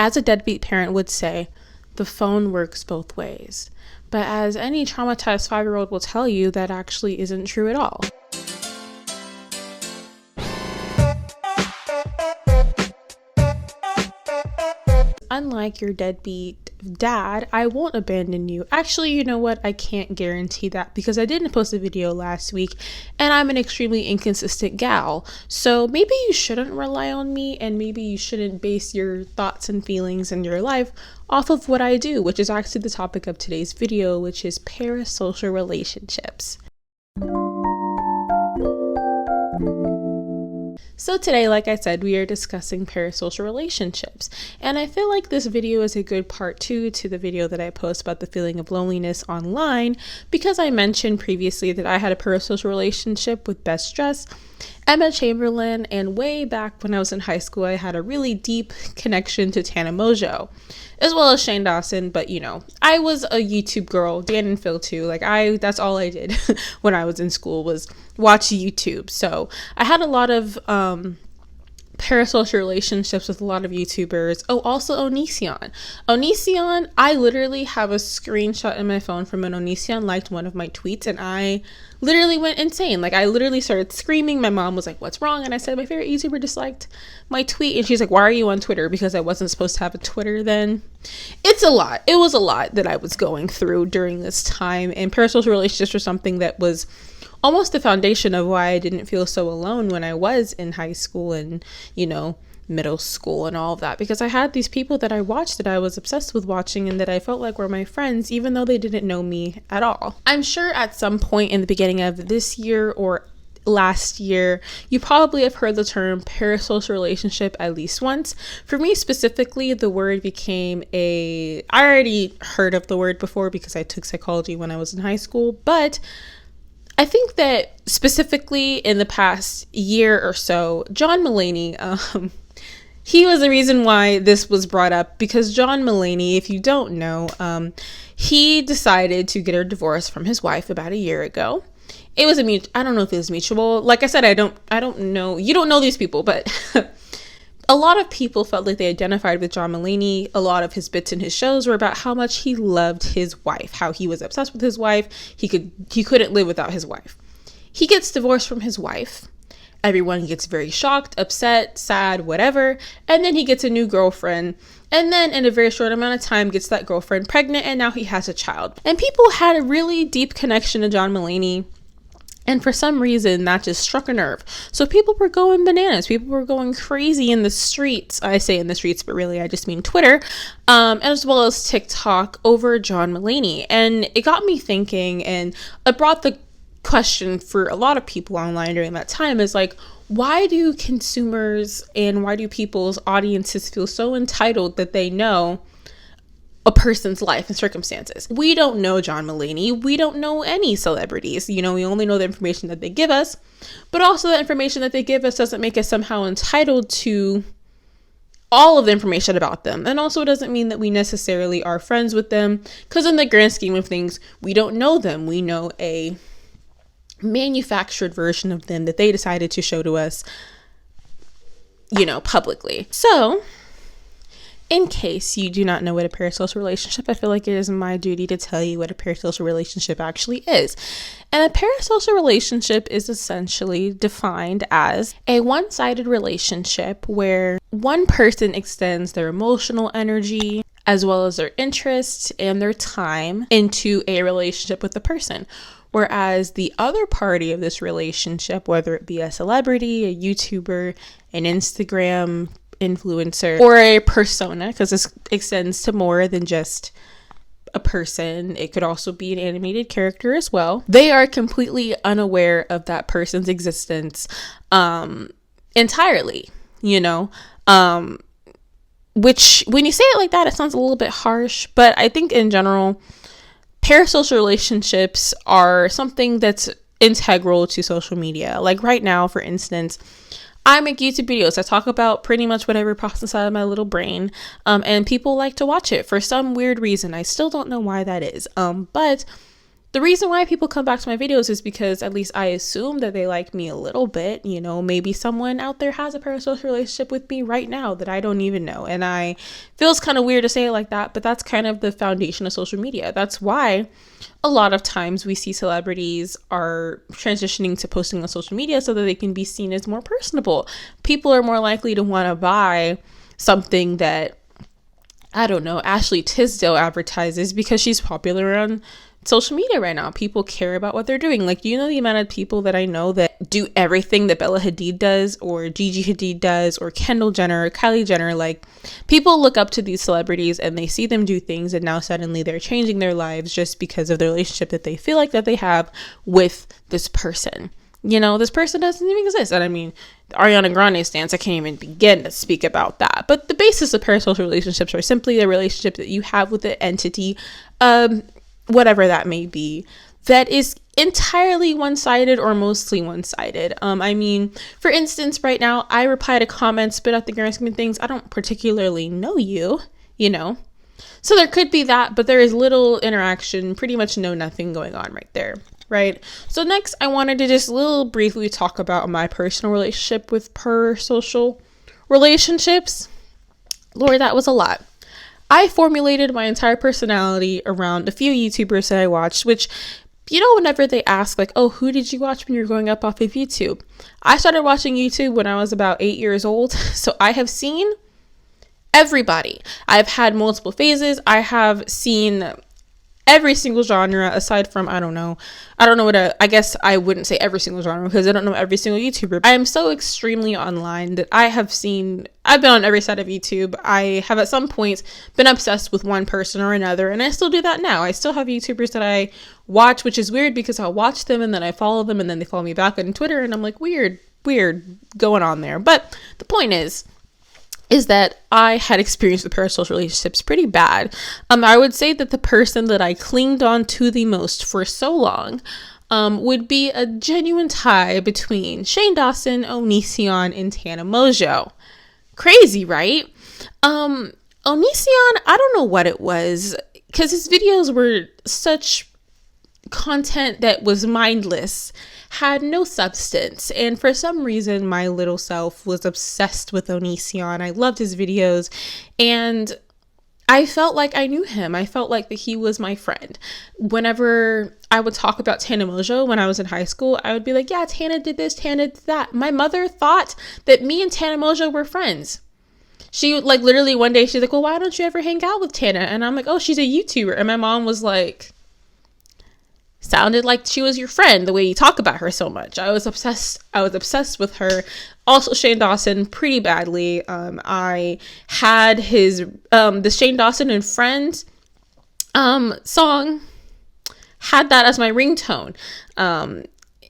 as a deadbeat parent would say, the phone works both ways. But as any traumatized 5-year-old will tell you, that actually isn't true at all. Unlike your deadbeat dad, I won't abandon you. Actually, you know what? I can't guarantee that because I didn't post a video last week and I'm an extremely inconsistent gal. So maybe you shouldn't rely on me, and maybe you shouldn't base your thoughts and feelings in your life off of what I do, which is actually the topic of today's video, which is parasocial relationships. So today, like I said, we are discussing parasocial relationships, and I feel like this video is a good part 2 to the video that I post about the feeling of loneliness online, because I mentioned previously that I had a parasocial relationship with Best Dress, Emma Chamberlain, and way back when I was in high school, I had a really deep connection to Tana Mojo, as well as Shane Dawson. But you know, I was a YouTube girl, Dan and Phil too. That's all I did when I was in school was watch YouTube. So I had a lot of parasocial relationships with a lot of YouTubers. Oh, also Onision, I literally have a screenshot in my phone from when Onision liked one of my tweets, and I literally went insane. I literally started screaming. My mom was like, "What's wrong?" And I said, "My favorite YouTuber disliked my tweet." And she's like, "Why are you on Twitter?" Because I wasn't supposed to have a Twitter then. It's a lot. It was a lot that I was going through during this time, and parasocial relationships were something that was almost the foundation of why I didn't feel so alone when I was in high school and, middle school and all of that, because I had these people that I watched that I was obsessed with watching and that I felt like were my friends, even though they didn't know me at all. I'm sure at some point in the beginning of this year or last year, you probably have heard the term parasocial relationship at least once. For me specifically, the word became I already heard of the word before because I took psychology when I was in high school, but I think that specifically in the past year or so, John Mulaney, he was the reason why this was brought up, because John Mulaney, if you don't know, he decided to get a divorce from his wife about a year ago. It was I don't know if it was mutual. Like I said, I don't know. You don't know these people, but a lot of people felt like they identified with John Mulaney. A lot of his bits in his shows were about how much he loved his wife, how he was obsessed with his wife. He couldn't live without his wife. He gets divorced from his wife. Everyone gets very shocked, upset, sad, whatever. And then he gets a new girlfriend. And then in a very short amount of time gets that girlfriend pregnant, and now he has a child. And people had a really deep connection to John Mulaney. And for some reason, that just struck a nerve. So people were going bananas. People were going crazy in the streets. I say in the streets, but really I just mean Twitter, as well as TikTok, over John Mulaney. And it got me thinking, and it brought the question for a lot of people online during that time is why do consumers and why do people's audiences feel so entitled that they know a person's life and circumstances? We don't know John Mulaney. We don't know any celebrities. We only know the information that they give us, but also the information that they give us doesn't make us somehow entitled to all of the information about them. And also doesn't mean that we necessarily are friends with them, because in the grand scheme of things, we don't know them. We know a manufactured version of them that they decided to show to us, publicly. So in case you do not know what a parasocial relationship, I feel like it is my duty to tell you what a parasocial relationship actually is. And a parasocial relationship is essentially defined as a one-sided relationship where one person extends their emotional energy as well as their interest and their time into a relationship with the person. Whereas the other party of this relationship, whether it be a celebrity, a YouTuber, an Instagram influencer, or a persona, because this extends to more than just a person, it could also be an animated character as well, they are completely unaware of that person's existence entirely, which when you say it like that, it sounds a little bit harsh, but I think in general, parasocial relationships are something that's integral to social media. Like right now, for instance, I make YouTube videos. I talk about pretty much whatever pops inside of my little brain, and people like to watch it for some weird reason. I still don't know why that is, but The reason why people come back to my videos is because at least I assume that they like me a little bit. You know, maybe someone out there has a parasocial relationship with me right now that I don't even know. And I feels kind of weird to say it like that, but that's kind of the foundation of social media. That's why a lot of times we see celebrities are transitioning to posting on social media so that they can be seen as more personable. People are more likely to want to buy something that, I don't know, Ashley Tisdale advertises because she's popular on social media right now. People care about what they're doing. Like, you know, the amount of people that I know that do everything that Bella Hadid does, or Gigi Hadid does, or Kendall Jenner, or Kylie Jenner. Like, people look up to these celebrities and they see them do things, and now suddenly they're changing their lives just because of the relationship that they feel like that they have with this person. You know, this person doesn't even exist. And I mean, the Ariana Grande stance, I can't even begin to speak about that. But the basis of parasocial relationships are simply the relationship that you have with the entity, whatever that may be, that is entirely one-sided or mostly one-sided. I mean, for instance, right now, I reply to comments, but at the grand scheme of things, I don't particularly know you, you know? So there could be that, but there is little interaction, pretty much nothing going on right there, right? So next, I wanted to just briefly talk about my personal relationship with parasocial relationships. Lord, that was a lot. I formulated my entire personality around a few YouTubers that I watched, which, you know, whenever they ask, like, oh, who did you watch when you were growing up off of YouTube? I started watching YouTube when I was about 8 years old, so I have seen everybody. I've had multiple phases. I have seen every single genre aside from, I don't know I guess I wouldn't say every single genre because I don't know every single YouTuber. I am so extremely online that I've been on every side of YouTube. I have at some point been obsessed with one person or another, and I still do that now. I still have YouTubers that I watch, which is weird because I'll watch them and then I follow them and then they follow me back on Twitter, and I'm like, weird going on there. But the point is that I had experienced with parasocial relationships pretty bad. I would say that the person that I clinged on to the most for so long would be a genuine tie between Shane Dawson, Onision, and Tana Mongeau. Crazy, right? Onision, I don't know what it was, because his videos were such content that was mindless, had no substance, and for some reason my little self was obsessed with Onision. I loved his videos, and I felt like I knew him. I felt like that he was my friend. Whenever I would talk about Tana Mongeau when I was in high school, I would be like, yeah, Tana did this, Tana did that. My mother thought that me and Tana Mongeau were friends. She would, like, literally one day she's like, well, why don't you ever hang out with Tana? And I'm like, oh, she's a YouTuber. And my mom was like, sounded like she was your friend the way you talk about her so much. I was obsessed with her. Also Shane Dawson pretty badly. I had his the Shane Dawson and Friends song, had that as my ringtone.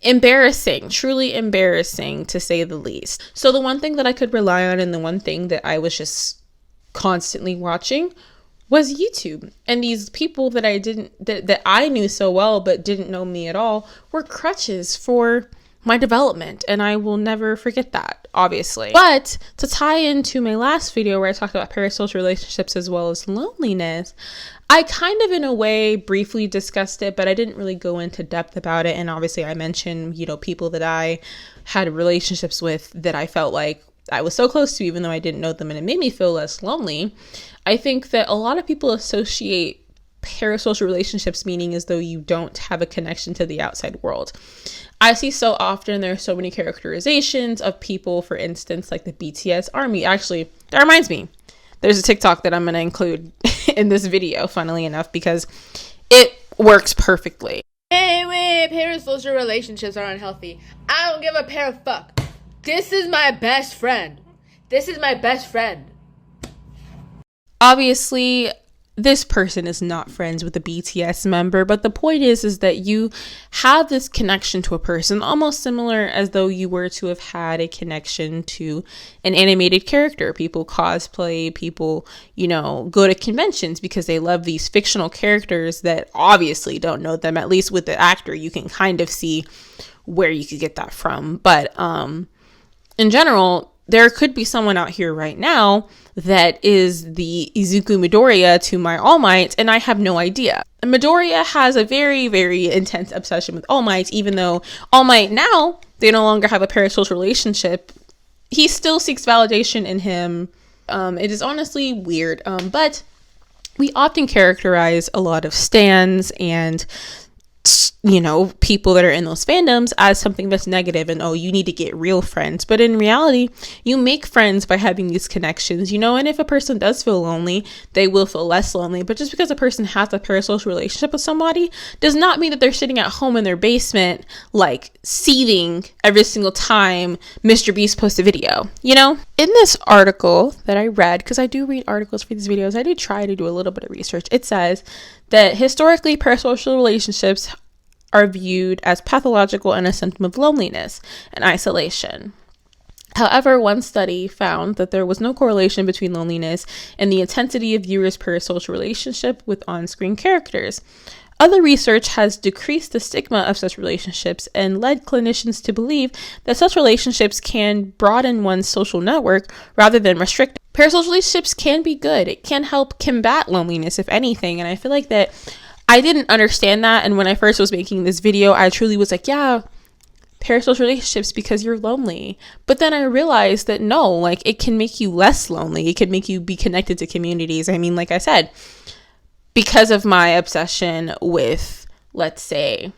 Embarrassing, truly embarrassing to say the least. So the one thing that I could rely on and the one thing that I was just constantly watching was YouTube. And these people that I knew so well but didn't know me at all were crutches for my development, and I will never forget that, obviously. But to tie into my last video where I talked about parasocial relationships as well as loneliness, I kind of in a way briefly discussed it, but I didn't really go into depth about it. And obviously I mentioned, you know, people that I had relationships with that I felt like I was so close to, even though I didn't know them, and it made me feel less lonely. I think that a lot of people associate parasocial relationships meaning as though you don't have a connection to the outside world. I see so often there are so many characterizations of people, for instance, like the BTS army. Actually, that reminds me, there's a TikTok that I'm going to include in this video, funnily enough, because it works perfectly. Hey, wait, parasocial relationships are unhealthy. I don't give a pair of fuck. This is my best friend. This is my best friend. Obviously, this person is not friends with a BTS member, but the point is that you have this connection to a person almost similar as though you were to have had a connection to an animated character. People cosplay, people, you know, go to conventions because they love these fictional characters that obviously don't know them. At least with the actor, you can kind of see where you could get that from. But in general, there could be someone out here right now that is the Izuku Midoriya to my All Might, and I have no idea. And Midoriya has a very, very intense obsession with All Might, even though All Might now, they no longer have a parasocial relationship. He still seeks validation in him. It is honestly weird, but we often characterize a lot of stans and, you know, people that are in those fandoms as something that's negative and, oh, you need to get real friends. But in reality, you make friends by having these connections, you know, and if a person does feel lonely, they will feel less lonely. But just because a person has a parasocial relationship with somebody does not mean that they're sitting at home in their basement, like seething every single time Mr. Beast posts a video, you know? In this article that I read, because I do read articles for these videos, I do try to do a little bit of research. It says that historically parasocial relationships are viewed as pathological and a symptom of loneliness and isolation. However, one study found that there was no correlation between loneliness and the intensity of viewers' parasocial relationship with on-screen characters. Other research has decreased the stigma of such relationships and led clinicians to believe that such relationships can broaden one's social network rather than restrict it. Parasocial relationships can be good. It can help combat loneliness, if anything, and I feel like that I didn't understand that, and when I first was making this video, I truly was like, yeah, parasocial relationships because you're lonely. But then I realized that no, like, it can make you less lonely. It can make you be connected to communities. I mean, like I said, because of my obsession with, let's say,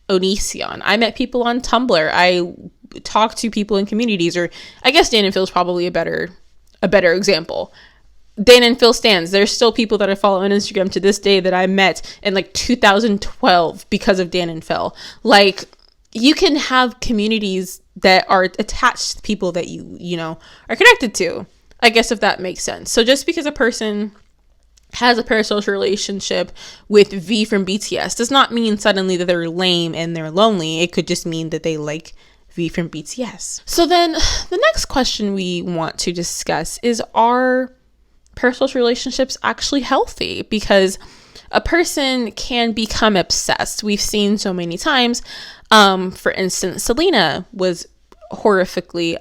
Onision, I met people on Tumblr. I talked to people in communities, or I guess Dan and Phil is probably a better example. Dan and Phil stands. There's still people that I follow on Instagram to this day that I met in like 2012 because of Dan and Phil. Like, you can have communities that are attached to people that you know, are connected to. I guess if that makes sense. So just because a person has a parasocial relationship with V from BTS does not mean suddenly that they're lame and they're lonely. It could just mean that they like V from BTS. So then the next question we want to discuss is, are parasocial relationships actually healthy? Because a person can become obsessed. We've seen so many times. For instance, Selena was horrifically,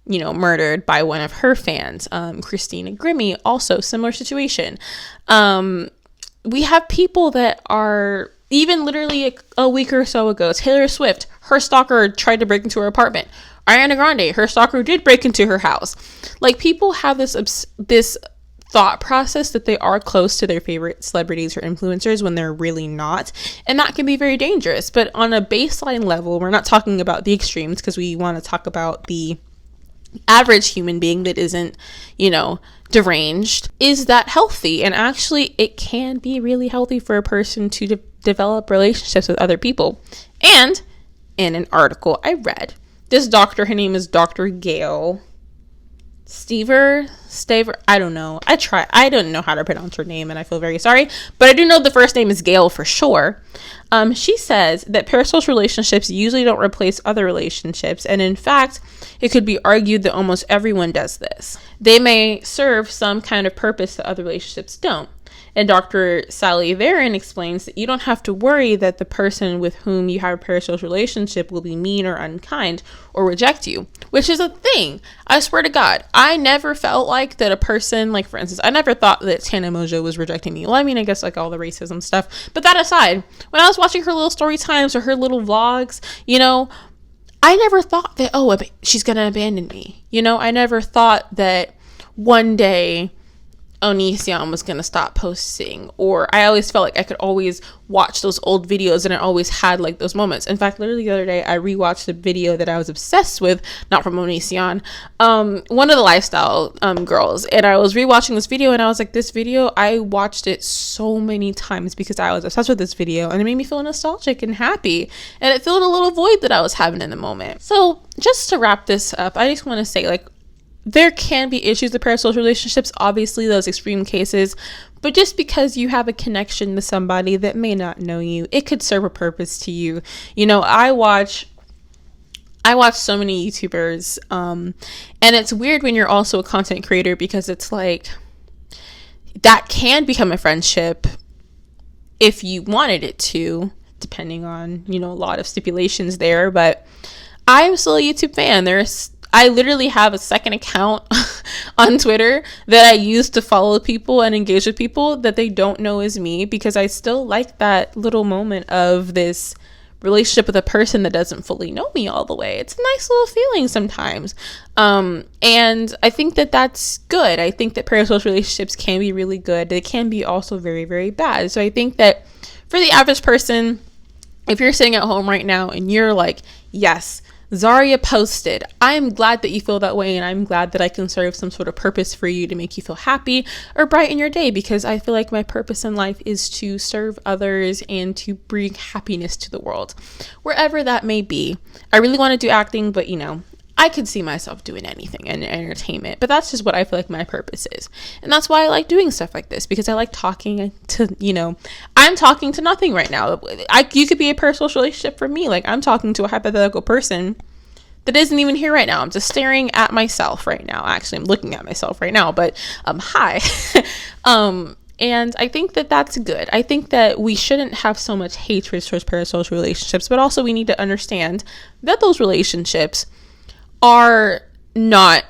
murdered by one of her fans. Christina Grimmie, also similar situation. We have people that are, even literally a week or so ago, Taylor Swift, her stalker tried to break into her apartment. Ariana Grande, her stalker did break into her house. Like, people have this thought process that they are close to their favorite celebrities or influencers when they're really not, and that can be very dangerous. But on a baseline level, we're not talking about the extremes, because we want to talk about the average human being that isn't, deranged. Is that healthy? And actually, it can be really healthy for a person to develop relationships with other people. And in an article I read, this doctor, her name is Dr. Gail Staver, I don't know. I don't know how to pronounce her name, and I feel very sorry, but I do know the first name is Gail for sure. She says that parasocial relationships usually don't replace other relationships, and in fact, it could be argued that almost everyone does this. They may serve some kind of purpose that other relationships don't. And Dr. Sally Varon explains that you don't have to worry that the person with whom you have a parasocial relationship will be mean or unkind or reject you, which is a thing. I swear to God, I never felt like that a person, like, for instance, I never thought that Tana Mojo was rejecting me. Well, I mean, I guess like all the racism stuff. But that aside, when I was watching her little story times or her little vlogs, I never thought that, oh, she's going to abandon me. I never thought that one day Onision was going to stop posting, or I always felt like I could always watch those old videos and I always had like those moments. In fact, literally the other day I rewatched the video that I was obsessed with, not from Onision, one of the lifestyle girls, and I was rewatching this video and I was like, this video, I watched it so many times because I was obsessed with this video, and it made me feel nostalgic and happy, and it filled a little void that I was having in the moment. So just to wrap this up, I just want to say, like, there can be issues with parasocial relationships, obviously those extreme cases, but just because you have a connection to somebody that may not know you, it could serve a purpose to you. I watch so many YouTubers, and it's weird when you're also a content creator, because it's like, that can become a friendship if you wanted it to, depending on, a lot of stipulations there, but I'm still a YouTube fan. I literally have a second account on Twitter that I use to follow people and engage with people that they don't know is me, because I still like that little moment of this relationship with a person that doesn't fully know me all the way. It's a nice little feeling sometimes. And I think that that's good. I think that parasocial relationships can be really good. They can be also very, very bad. So I think that for the average person, if you're sitting at home right now and you're like, yes, Zhariya posted, I'm glad that you feel that way, and I'm glad that I can serve some sort of purpose for you to make you feel happy or brighten your day, because I feel like my purpose in life is to serve others and to bring happiness to the world, wherever that may be. I really want to do acting, but I could see myself doing anything in entertainment, but that's just what I feel like my purpose is. And that's why I like doing stuff like this, because I like talking to, I'm talking to nothing right now. You could be a parasocial relationship for me. Like, I'm talking to a hypothetical person that isn't even here right now. I'm just staring at myself right now. Actually, I'm looking at myself right now, but hi. And I think that that's good. I think that we shouldn't have so much hatred towards parasocial relationships, but also we need to understand that those relationships are not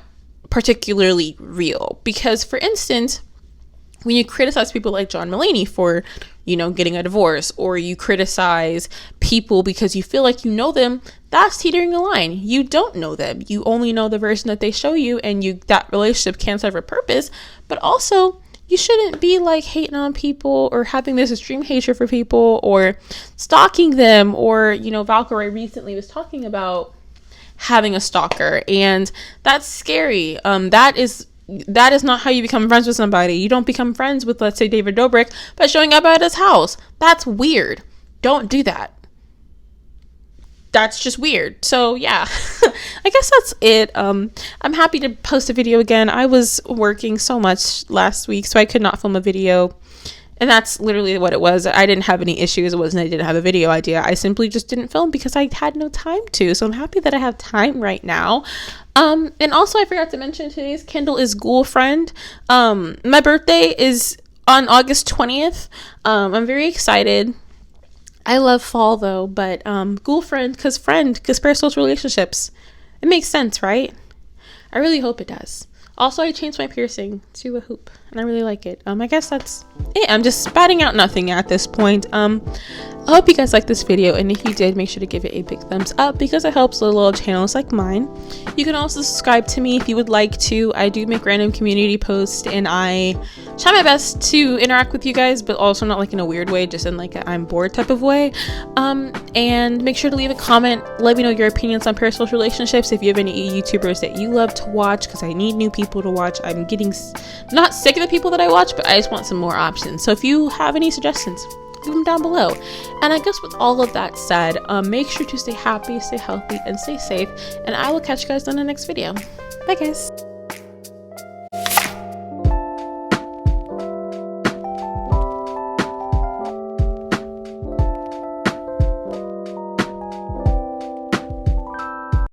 particularly real. Because, for instance, when you criticize people like John Mulaney for, getting a divorce, or you criticize people because you feel like you know them, that's teetering the line. You don't know them. You only know the version that they show you, and that relationship can't serve a purpose. But also, you shouldn't be like hating on people or having this extreme hatred for people or stalking them. Or, Valkyrie recently was talking about having a stalker, and that's scary. That is not how you become friends with somebody. You don't become friends with, let's say, David Dobrik by showing up at his house. That's weird. Don't do that. That's just weird. So yeah, I guess that's it. I'm happy to post a video again. I was working so much last week, so I could not film a video. And that's literally what it was. I didn't have any issues. It wasn't I didn't have a video idea. I simply just didn't film because I had no time to. So I'm happy that I have time right now. And also, I forgot to mention, today's Kindle is Ghoul Friend. My birthday is on August 20th. I'm very excited. I love fall though, but Ghoul Friend, because parasocial relationships. It makes sense, right? I really hope it does. Also, I changed my piercing to a hoop, and I really like it. I guess that's it. I'm just spouting out nothing at this point. I hope you guys liked this video, and if you did, make sure to give it a big thumbs up, because it helps little channels like mine. You can also subscribe to me if you would like to. I do make random community posts, and I try my best to interact with you guys, but also not like in a weird way, just in like a I'm bored type of way. And make sure to leave a comment. Let me know your opinions on parasocial relationships. If you have any YouTubers that you love to watch, because I need new people to watch. I'm getting not sick of the people that I watch, but I just want some more options. So if you have any suggestions, leave them down below. And I guess with all of that said, make sure to stay happy, stay healthy, and stay safe. And I will catch you guys on the next video. Bye, guys.